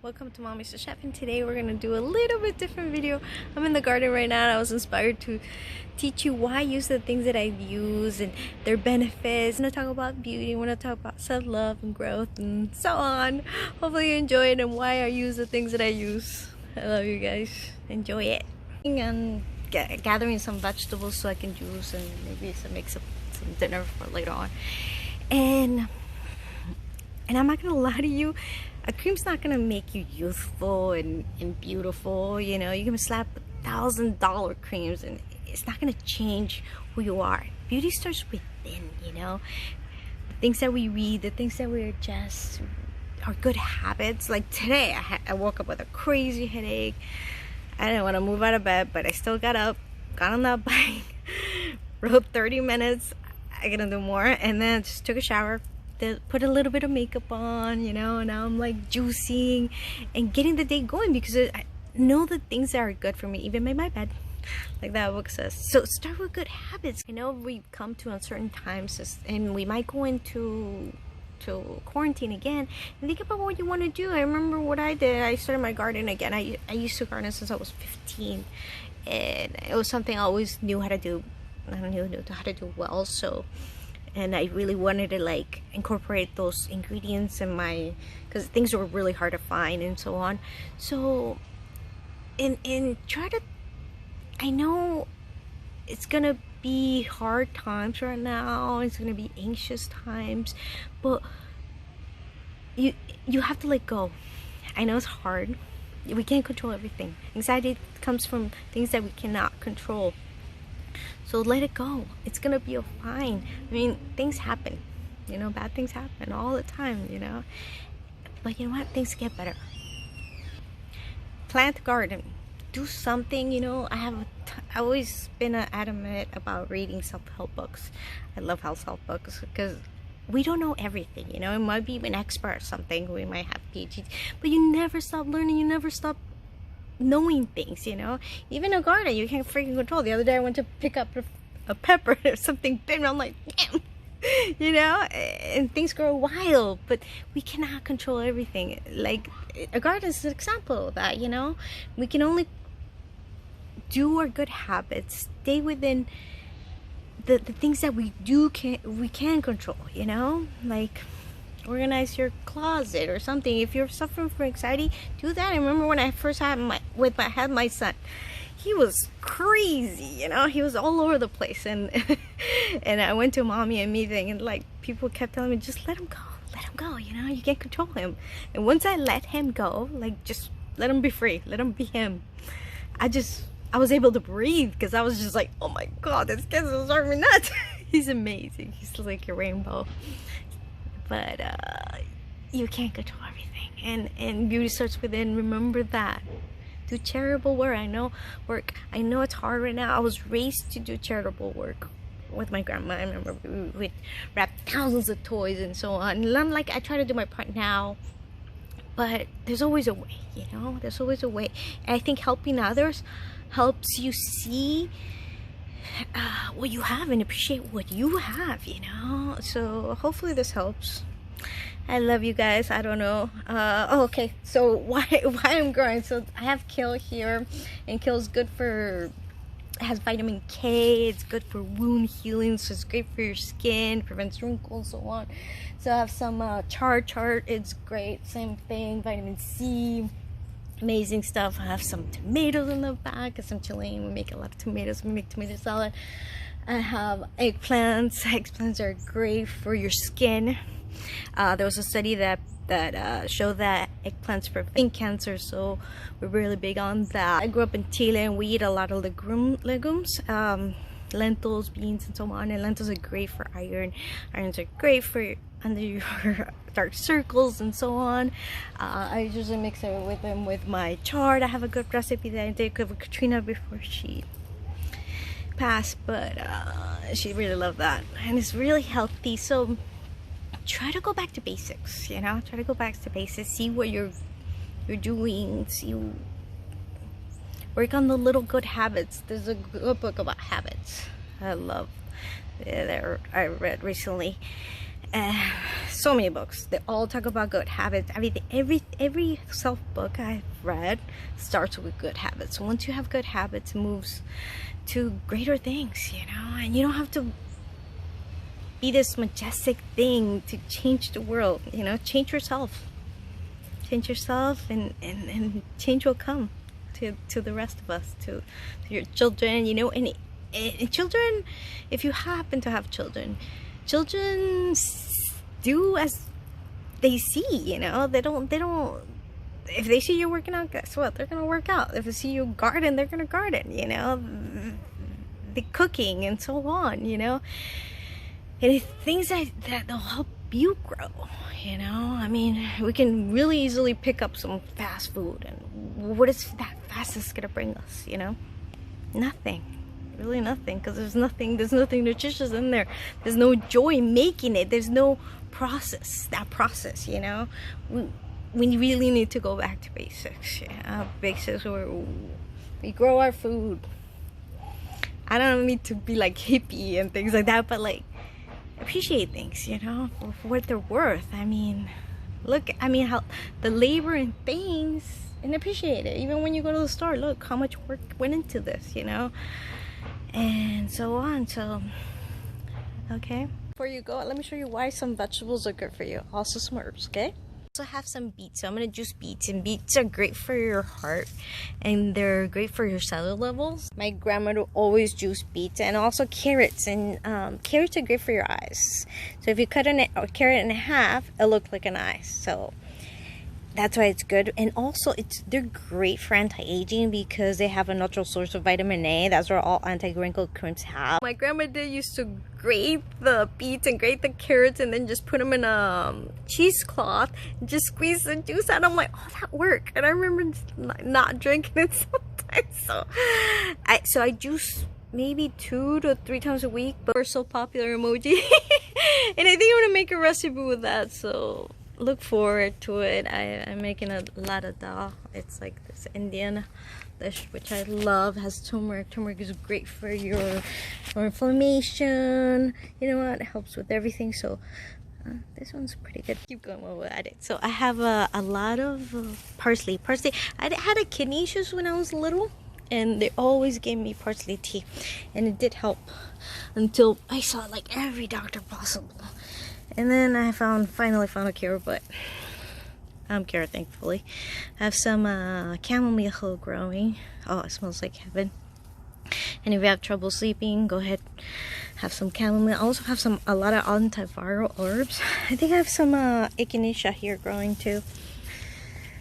Welcome to mommyisache, and today we're gonna do a little bit different video. I'm in the garden right now and I was inspired to teach you why I use the things that I use and their benefits. I'm gonna talk about beauty, we're gonna talk about self-love and growth and so on. Hopefully you enjoy it and why I use the things that I use. I love you guys. Enjoy it. And gathering some vegetables so I can juice and maybe make some dinner for later on. And I'm not gonna lie to you, a cream's not gonna make you youthful and beautiful. You know, you can slap $1,000 creams and it's not gonna change who you are. Beauty starts within, you know. The things that we read, the things that we adjust are good habits. Like today, I woke up with a crazy headache. I didn't want to move out of bed, but I still got up, got on that bike, rode 30 minutes. I gotta do more, and then just took a shower. Put a little bit of makeup on, you know. Now I'm like juicing and getting the day going because I know the things that are good for me. Even made my bed, like that book says. So start with good habits. I know we come to uncertain times and we might go into quarantine again and think about what you want to do. I remember what I did. I started my garden again. I used to garden since I was 15, and it was something I always knew how to do. I knew how to do well. So. And I really wanted to like incorporate those ingredients in my, because things were really hard to find and so on. So and try to, I know it's gonna be hard times right now, it's gonna be anxious times, but you have to let go. I know it's hard, we can't control everything. Anxiety comes from things that we cannot control. So let it go. It's gonna be fine. I mean, things happen, you know, bad things happen all the time, you know. But you know what? Things get better. Plant a garden. Do something, you know. I've always been adamant about reading self-help books. I love self-help books because we don't know everything, you know. It might be an expert at something. We might have PhDs, but you never stop learning. You never stop knowing things, you know. Even a garden you can't freaking control. The other day I went to pick up a pepper or something big and I'm like, damn, you know. And things grow wild, but we cannot control everything. Like a garden is an example of that, you know. We can only do our good habits, stay within the things that we can control, you know. Like organize your closet or something. If you're suffering from anxiety, do that. I remember when I first had my son, he was crazy, you know. He was all over the place, and and I went to mommy and me thing, and like people kept telling me, just let him go, you know, you can't control him. And once I let him go, like just let him be free, let him be him, I was able to breathe because I was just like, oh my god, this kid is driving me nuts. He's amazing. He's like a rainbow. But you can't control everything, and beauty starts within. Remember that. Do charitable work. I know it's hard right now. I was raised to do charitable work with my grandma. I remember we would wrap thousands of toys and so on. And I'm like, I try to do my part now, but there's always a way, you know. There's always a way. And I think helping others helps you see what you have and appreciate what you have, you know. So hopefully this helps. I love you guys. I don't know. Oh, okay, so why I'm growing. So I have kale here, and kale's good for, it has vitamin K. It's good for wound healing, so it's great for your skin, prevents wrinkles, so on. So I have some chard. It's great. Same thing. Vitamin C. Amazing stuff. I have some tomatoes in the back, some Chilean. We make a lot of tomatoes. We make tomato salad. I have eggplants. Eggplants are great for your skin. There was a study that showed that eggplants prevent cancer, so we're really big on that. I grew up in Chile and we eat a lot of legumes, lentils, beans, and so on. And lentils are great for iron. Irons are great for under your dark circles and so on. I usually mix it with my chard. I have a good recipe that I did with Katrina before she passed, but she really loved that, and it's really healthy. So try to go back to basics, you know. Try to go back to basics. See what you're doing. Work on the little good habits. There's a good book about habits I love that I read recently, So many books, they all talk about good habits. Every self book I've read starts with good habits. Once you have good habits, it moves to greater things, you know. And you don't have to be this majestic thing to change the world, you know. Change yourself, and change will come to the rest of us, to your children, you know. And children, if you happen to have children do as they see, you know. They don't if they see you working out, guess what, they're gonna work out. If they see you garden, they're gonna garden, you know. The cooking and so on, you know. And it's things that'll help you grow, you know. I mean, we can really easily pick up some fast food, and what is that fastest gonna bring us, you know? Nothing. Really nothing, because there's nothing nutritious in there. There's no joy making it. There's no process, you know. We really need to go back to basics. Yeah, basics where we grow our food. I don't need to be like hippie and things like that, but like appreciate things, you know, for what they're worth. I mean, look, I mean, how the labor and things, and appreciate it. Even when you go to the store, look how much work went into this, you know, and so on. So, okay. Before you go, let me show you why some vegetables are good for you. Also some herbs, okay? Also have some beets. So I'm gonna juice beets, and beets are great for your heart, and they're great for your cellular levels. My grandmother always juice beets, and also carrots, and carrots are great for your eyes. So if you cut a carrot in half, it looks like an eye. So that's why it's good. And also they're great for anti-aging because they have a natural source of vitamin A. That's what all anti-wrinkle creams have. My grandmother used to grate the beets and grate the carrots and then just put them in a cheesecloth and just squeeze the juice out. I'm like, oh, that worked. And I remember not drinking it sometimes. So I juice maybe 2 to 3 times a week, but we're so popular emoji. And I think I'm gonna make a recipe with that, so look forward to it. I'm making a lada dal. It's like this Indian dish which I love. It has turmeric. Turmeric is great for your inflammation. You know what? It helps with everything. So this one's pretty good. Keep going while we're at it. So I have a lot of parsley. I had a kidney issues when I was little, and they always gave me parsley tea, and it did help until I saw like every doctor possible. And then I finally found a cure, but I'm cured, thankfully. I have some chamomile growing. Oh, it smells like heaven. And if you have trouble sleeping, go ahead, have some chamomile. I also have a lot of antiviral herbs. I think I have some echinacea here growing too.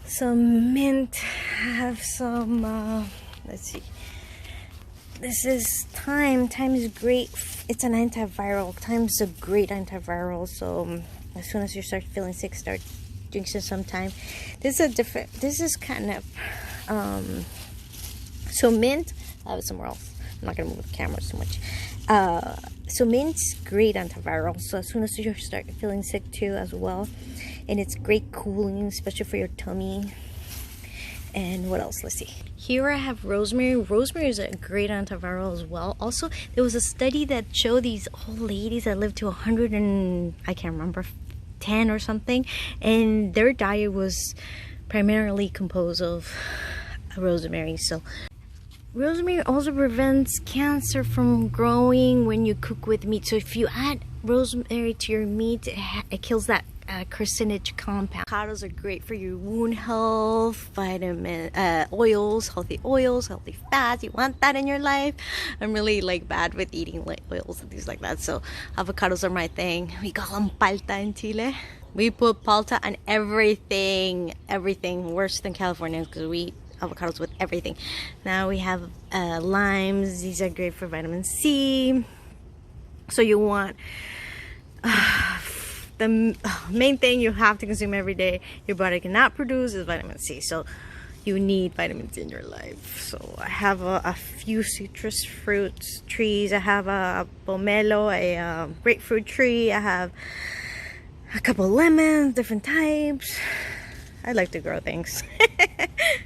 Some mint. I have some, let's see. This is thyme. Thyme is great. It's an antiviral. Thyme's a great antiviral. So as soon as you start feeling sick, start drinking some thyme. This is kind of so mint. I have it somewhere else. I'm not gonna move the camera so much. So mint's great antiviral. So as soon as you start feeling sick too, as well, and it's great cooling, especially for your tummy. And what else? Let's see. Here I have rosemary. Rosemary is a great antiviral as well. Also, there was a study that showed these old ladies that lived to 100 and I can't remember, 10 or something, and their diet was primarily composed of rosemary. So rosemary also prevents cancer from growing when you cook with meat. So if you add rosemary to your meat, it kills that carcinogenic compound. Avocados are great for your wound health, vitamin oils, healthy fats. You want that in your life. I'm really like bad with eating like oils and things like that, so avocados are my thing. We call them palta in Chile. We put palta on everything worse than Californians because we eat avocados with everything. Now we have limes. These are great for vitamin C. So you want the main thing you have to consume every day your body cannot produce is vitamin C. So you need vitamin C in your life. So I have a few citrus fruits trees. I have a pomelo, a grapefruit tree. I have a couple lemons, different types. I like to grow things.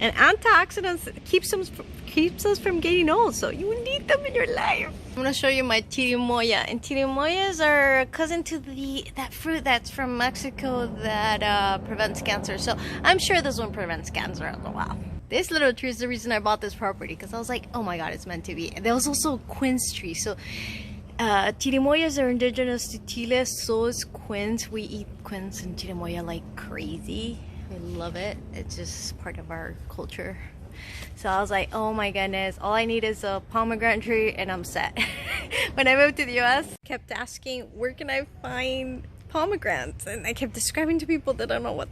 And antioxidants keeps us from getting old, so you need them in your life. I'm gonna show you my chirimoya, and chirimoyas are cousin to that fruit that's from Mexico that prevents cancer. So I'm sure this one prevents cancer as well. This little tree is the reason I bought this property, because I was like, oh my god, it's meant to be. And there was also a quince tree. So chirimoyas are indigenous to Chile, so is quince. We eat quince and chirimoya like crazy. I love it. It's just part of our culture. So I was like, oh my goodness, all I need is a pomegranate tree and I'm set. When I moved to the US, I kept asking, where can I find pomegranates? And I kept describing to people that don't know what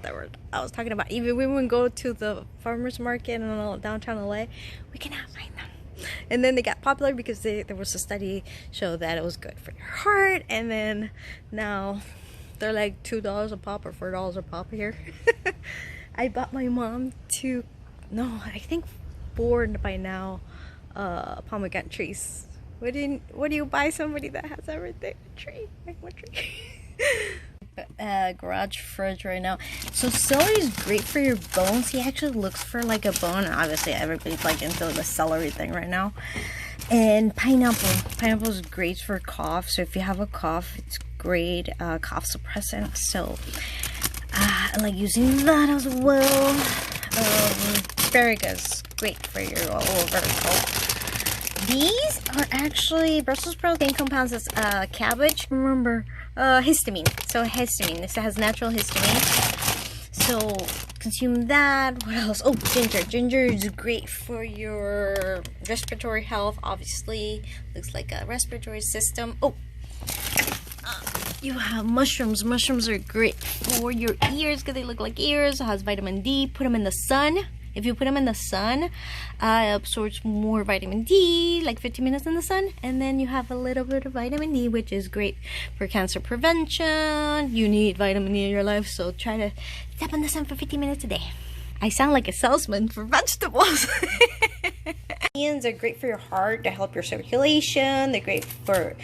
I was talking about. Even when we go to the farmers market in downtown LA, we cannot find them. And then they got popular because there was a study showed that it was good for your heart. And then now they're like $2 a pop or $4 a pop here. I bought my mom I think 4 by now pomegranate trees. What do you buy somebody that has everything? A tree, like what tree? Garage fridge right now. So celery is great for your bones. He actually looks for like a bone. Obviously everybody's like into the celery thing right now. And pineapple is great for cough. So if you have a cough, it's great cough suppressant. So I like using that as well. Asparagus, great for your all over. These are actually Brussels sprouts, same compounds as cabbage. Remember, histamine. So histamine. This has natural histamine. So consume that. What else? Oh, ginger. Ginger is great for your respiratory health. Obviously, looks like a respiratory system. Oh, you have mushrooms. Mushrooms are great for your ears because they look like ears. It has vitamin D. Put them in the sun. If you put them in the sun, it absorbs more vitamin D, like 15 minutes in the sun, and then you have a little bit of vitamin D, which is great for cancer prevention. You need vitamin D in your life, so try to step in the sun for 15 minutes a day. I sound like a salesman for vegetables. Onions are great for your heart to help your circulation. They're great for,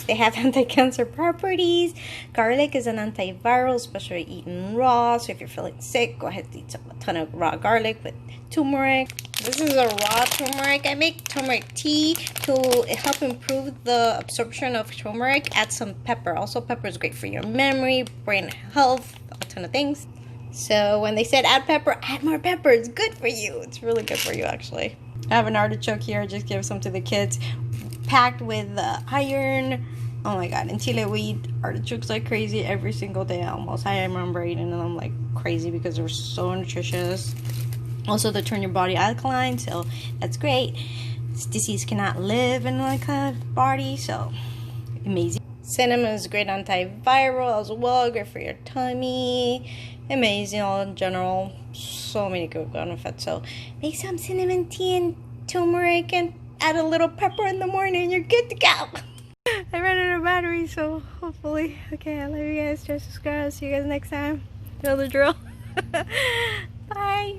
they have anti-cancer properties. Garlic is an antiviral, especially eaten raw. So if you're feeling sick, go ahead and eat a ton of raw garlic with turmeric. This is a raw turmeric. I make turmeric tea to help improve the absorption of turmeric. Add some pepper. Also, pepper is great for your memory, brain health, a ton of things. So when they said add pepper, add more pepper. It's good for you. It's really good for you, actually. I have an artichoke here. I just gave some to the kids. Packed with iron. Oh my god. In Chile, we eat artichokes like crazy every single day almost. I remember eating them like crazy because they're so nutritious. Also, they turn your body alkaline, so that's great. This disease cannot live in like a body, so amazing. Cinnamon is great antiviral as well. Great for your tummy. Amazing all in general. So many good benefits. So make some cinnamon tea and turmeric and add a little pepper in the morning and you're good to go. I ran out of battery, so hopefully. Okay, I love you guys. Just subscribe. See you guys next time. You know the drill. Bye.